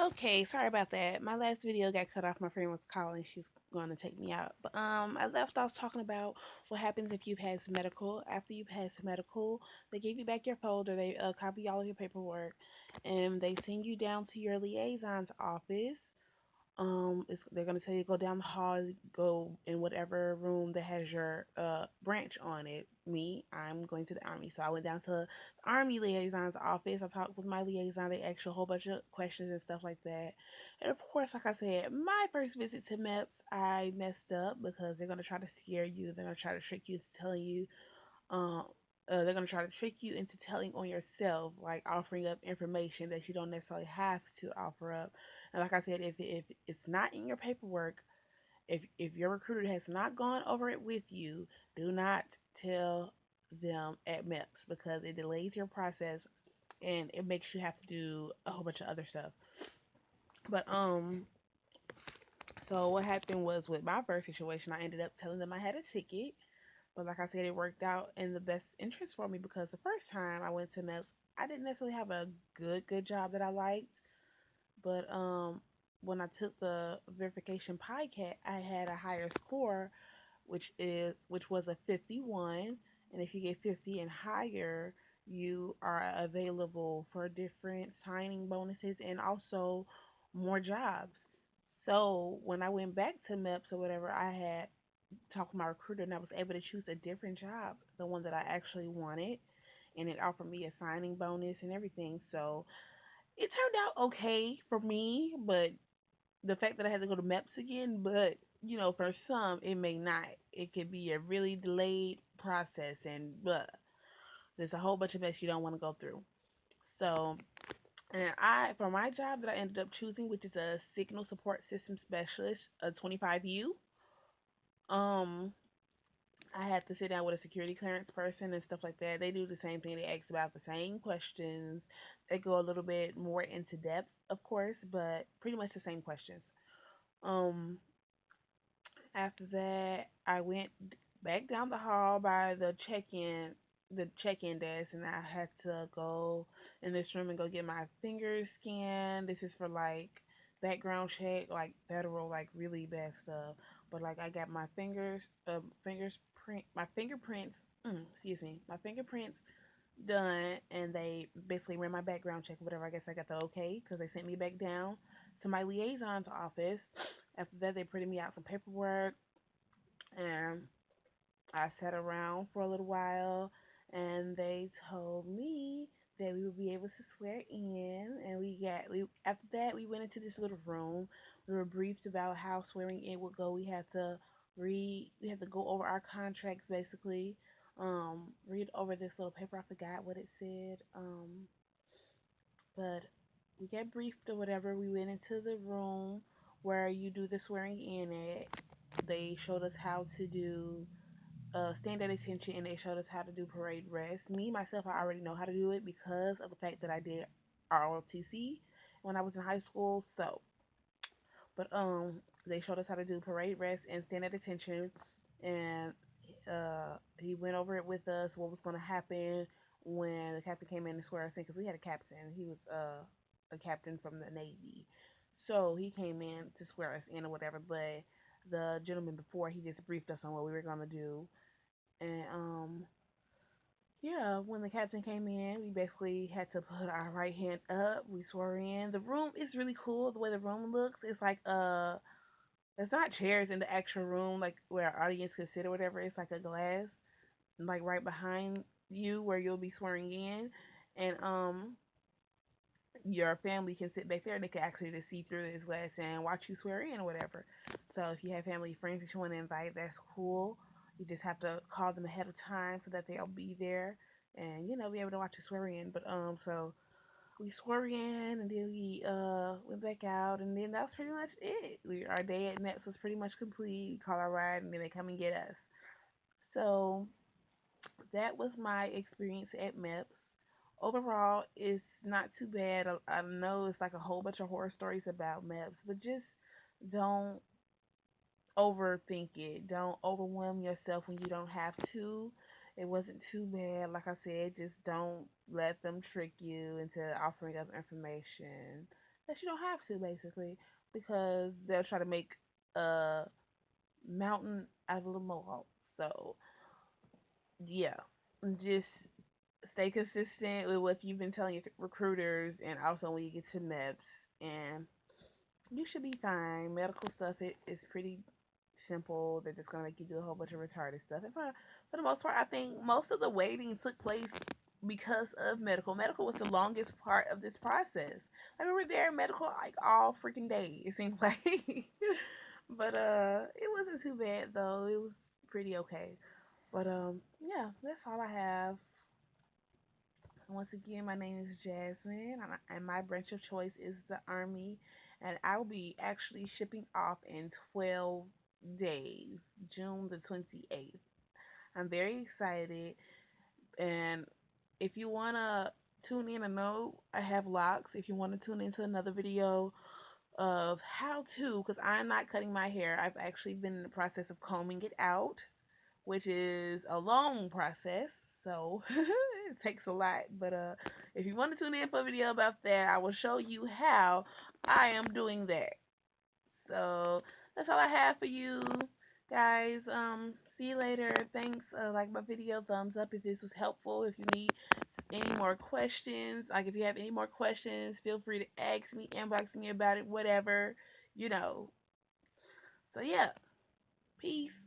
Okay, sorry about that. My last video got cut off. My friend was calling. She's going to take me out. But I left off talking about what happens if you pass medical. After you pass medical, they give you back your folder. They copy all of your paperwork, and they send you down to your liaison's office. They're gonna tell you to go down the hall, go in whatever room that has your branch on it. Me, I'm going to the army, so I went down to the army liaison's office. I talked with my liaison. They asked you a whole bunch of questions and stuff like that. And of course, like I said, my first visit to Meps, I messed up because they're gonna try to scare you. They're gonna try to trick you into telling you um, they're going to try to trick you into telling on yourself, like offering up information that you don't necessarily have to offer up. And like I said, if it's not in your paperwork, if your recruiter has not gone over it with you, do not tell them at MEPS because it delays your process and it makes you have to do a whole bunch of other stuff. But so what happened was with my first situation, I ended up telling them I had a ticket. But like I said, it worked out in the best interest for me because the first time I went to Meps, I didn't necessarily have a good job that I liked. But when I took the verification PICAT, I had a higher score, which was a 51. And if you get 50 and higher, you are available for different signing bonuses and also more jobs. So when I went back to MEPS or whatever, I had talked with my recruiter and I was able to choose a different job, the one that I actually wanted, and it offered me a signing bonus and everything. So it turned out okay for me, but the fact that I had to go to MEPS again, but for some it may not. It could be a really delayed process and there's a whole bunch of mess you don't want to go through. So and for my job that I ended up choosing, which is a signal support system specialist, a 25U, um I had to sit down with a security clearance person and stuff like that. They do the same thing. They ask about the same questions. They go a little bit more into depth, of course, but pretty much the same questions. Um, After that, I went back down the hall by the check-in desk, and I had to go in this room and go get my fingers scanned. This is for like background check, like federal, like really bad stuff. But like I got my my fingerprints, excuse me, my fingerprints done, and they basically ran my background check, or whatever. I guess I got the okay because they sent me back down to my liaison's office. After that, they printed me out some paperwork, and I sat around for a little while, and they told me that we would be able to swear in, and we after that we went into this little room. We were briefed about how swearing in would go. We had to go over our contracts basically. Read over this little paper. I forgot what it said. But we got briefed or whatever. We went into the room where you do the swearing in at. They showed us how to do stand at attention, and they showed us how to do parade rest. Me myself, I already know how to do it because of the fact that I did ROTC when I was in high school. So, but they showed us how to do parade rest and stand at attention, and he went over it with us. What was going to happen when the captain came in to swear us in? Because we had a captain. He was a captain from the Navy, so he came in to swear us in or whatever. But the gentleman before, he just briefed us on what we were going to do, and yeah, when the captain came in, we basically had to put our right hand up. We swore in. The room is really cool. The way the room looks, it's like there's not chairs in the actual room like where our audience could sit or whatever. It's like a glass, like right behind you where you'll be swearing in, and your family can sit back there. They can actually just see through this glass and watch you swear in or whatever. So if you have family friends that you want to invite, that's cool. You just have to call them ahead of time so that they'll be there and be able to watch you swear in. But so we swore in and then we went back out and then that was pretty much it. Our day at Meps was pretty much complete. We call our ride and then they come and get us. So that was my experience at Meps. Overall, it's not too bad. I know it's like a whole bunch of horror stories about Meps, but just don't overthink it. Don't overwhelm yourself when you don't have to. It wasn't too bad. Like I said, just don't let them trick you into offering up information. that you don't have to basically because they'll try to make a mountain out of a molehill. So yeah, just stay consistent with what you've been telling your recruiters, and also when you get to Meps, and you should be fine. Medical stuff it is pretty simple. They're just gonna make you do a whole bunch of retarded stuff. And for the most part, I think most of the waiting took place because of medical. Medical was the longest part of this process. Like we were there in medical like all freaking day. It seemed like, but it wasn't too bad though. It was pretty okay. But yeah, that's all I have. Once again, my name is Jasmine, and my branch of choice is the Army, and I will be actually shipping off in 12 days, June the 28th. I'm very excited, and if you want to tune in and know, I have locks. If you want to tune into another video of how to, because I'm not cutting my hair, I've actually been in the process of combing it out, which is a long process. So it takes a lot. But if you want to tune in for a video about that, I will show you how I am doing that. So that's all I have for you guys. See you later. Thanks. Like my video, thumbs up if this was helpful. If you need any more questions, like if you have any more questions, feel free to ask me, inbox me about it, whatever, you know. So yeah, peace.